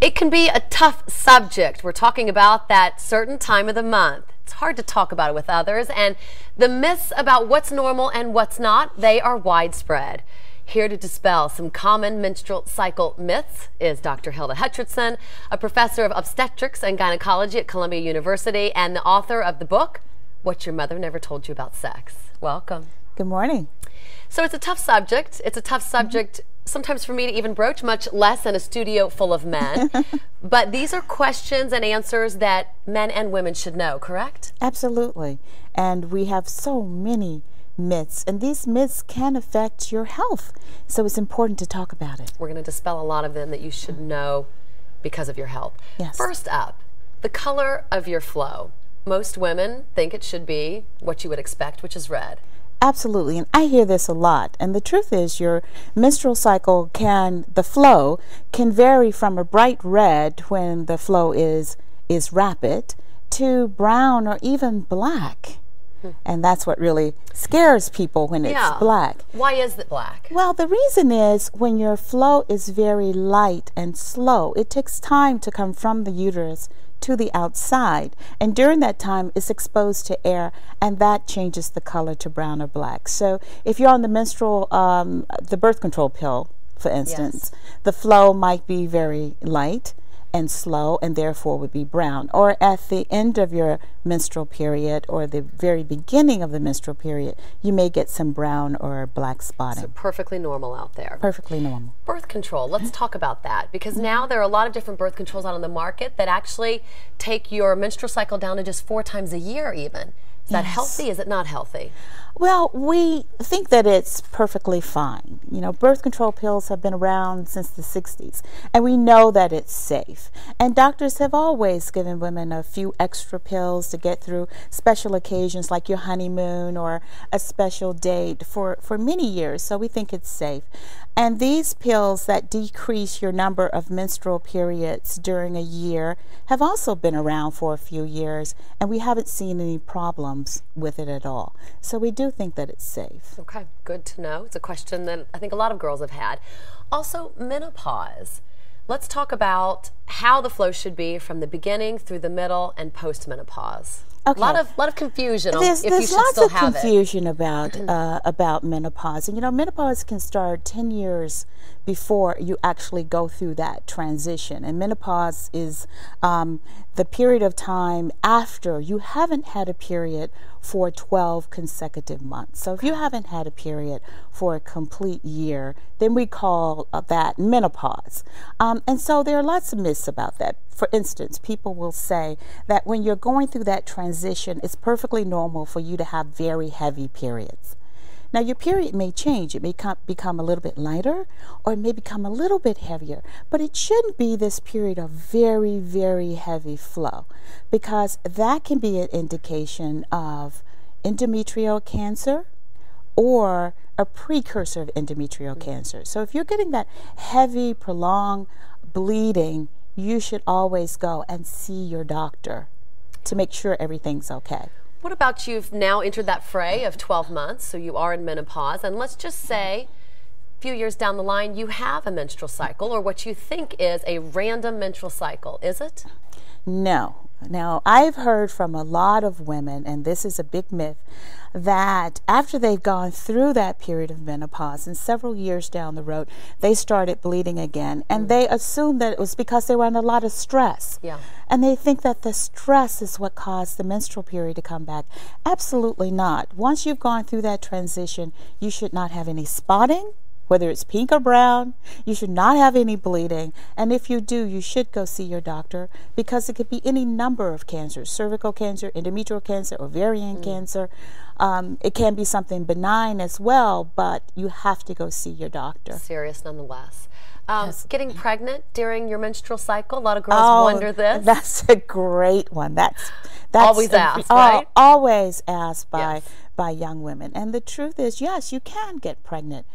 It can be a tough subject. We're talking about that certain time of the month. It's hard to talk about it with others, and the myths about what's normal and what's not, they are widespread. Here to dispel some common menstrual cycle myths is Dr. Hilda Hutchinson, a professor of obstetrics and gynecology at Columbia University and the author of the book, What Your Mother Never Told You About Sex. Welcome. Good morning. So it's a tough subject. It's a tough subject sometimes for me to even broach, much less in a studio full of men. But these are questions and answers that men and women should know, correct? Absolutely. And we have so many myths, and these myths can affect your health. So it's important to talk about it. We're going to dispel a lot of them that you should know because of your health. Yes. First up, the color of your flow. Most women think it should be what you would expect, which is red. Absolutely, and I hear this a lot. And the truth is, your menstrual cycle the flow can vary from a bright red when the flow is rapid to brown or even black. And that's what really scares people when it's black. Why is it black? Well, the reason is when your flow is very light and slow, it takes time to come from the uterus to the outside, and during that time it's exposed to air, and that changes the color to brown or black. So if you're on the menstrual, the birth control pill, for instance, the flow might be very light and slow, and therefore would be brown. Or at the end of your menstrual period or the very beginning of the menstrual period, you may get some brown or black spotting. So perfectly normal out there. Perfectly normal. Birth control, let's talk about that, because now there are a lot of different birth controls out on the market that actually take your menstrual cycle down to just 4 times a year even. Is that healthy? Is it not healthy? Well, we think that it's perfectly fine. You know, birth control pills have been around since the 60s, and we know that it's safe. And doctors have always given women a few extra pills to get through special occasions like your honeymoon or a special date for many years, so we think it's safe. And these pills that decrease your number of menstrual periods during a year have also been around for a few years, and we haven't seen any problems with it at all. So we do think that it's safe. Okay, good to know. It's a question that I think a lot of girls have had. Also, menopause. Let's talk about how the flow should be from the beginning through the middle and post-menopause. Okay. A lot of confusion on if you should There's lots still of have confusion about menopause. And you know, menopause can start 10 years before you actually go through that transition. And menopause is the period of time after you haven't had a period for 12 consecutive months. So if you haven't had a period for a complete year, then we call that menopause. And so there are lots of myths about that. For instance, people will say that when you're going through that transition, it's perfectly normal for you to have very heavy periods. Now, your period may change. It may become a little bit lighter, or it may become a little bit heavier, but it shouldn't be this period of very, very heavy flow, because that can be an indication of endometrial cancer or a precursor of endometrial cancer. So if you're getting that heavy, prolonged bleeding, you should always go and see your doctor to make sure everything's okay. What about you've now entered that fray of 12 months, so you are in menopause, and let's just say a few years down the line you have a menstrual cycle, or what you think is a random menstrual cycle, is it? No. Now, I've heard from a lot of women, and this is a big myth, that after they've gone through that period of menopause and several years down the road, they started bleeding again, and they assume that it was because they were under a lot of stress. Yeah. And they think that the stress is what caused the menstrual period to come back. Absolutely not. Once you've gone through that transition, you should not have any spotting, whether it's pink or brown. You should not have any bleeding. And if you do, you should go see your doctor, because it could be any number of cancers: cervical cancer, endometrial cancer, ovarian cancer. It can be something benign as well, but you have to go see your doctor. Serious nonetheless. Getting pregnant during your menstrual cycle, a lot of girls wonder this. That's a great one. That's always asked, right? Always asked by young women. And the truth is, yes, you can get pregnant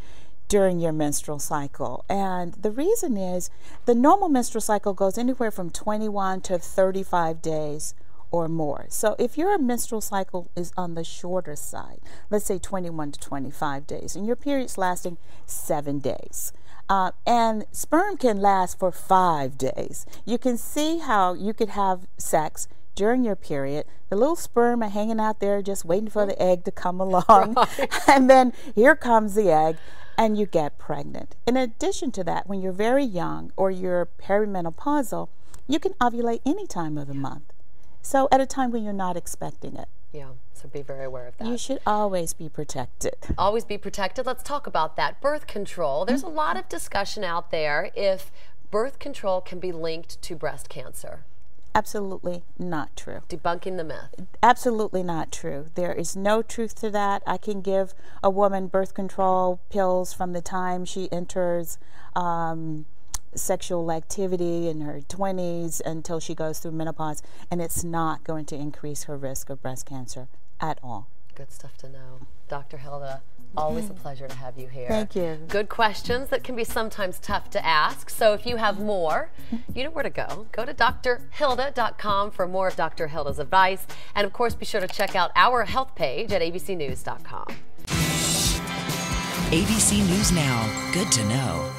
during your menstrual cycle. And the reason is the normal menstrual cycle goes anywhere from 21 to 35 days or more. So if your menstrual cycle is on the shorter side, let's say 21 to 25 days, and your period's lasting 7 days, And sperm can last for 5 days. You can see how you could have sex during your period. The little sperm are hanging out there just waiting for the egg to come along. Right. And then here comes the egg and you get pregnant. In addition to that, when you're very young or you're perimenopausal, you can ovulate any time of the month. So at a time when you're not expecting it. Yeah, so be very aware of that. You should always be protected. Always be protected. Let's talk about that. Birth control. There's a lot of discussion out there if birth control can be linked to breast cancer. Absolutely not true. Debunking the myth. Absolutely not true. There is no truth to that. I can give a woman birth control pills from the time she enters sexual activity in her 20s until she goes through menopause, and it's not going to increase her risk of breast cancer at all. Good stuff to know. Dr. Hilda, always a pleasure to have you here. Thank you. Good questions that can be sometimes tough to ask. So if you have more, you know where to go. Go to drhilda.com for more of Dr. Hilda's advice. And of course, be sure to check out our health page at abcnews.com. ABC News Now. Good to know.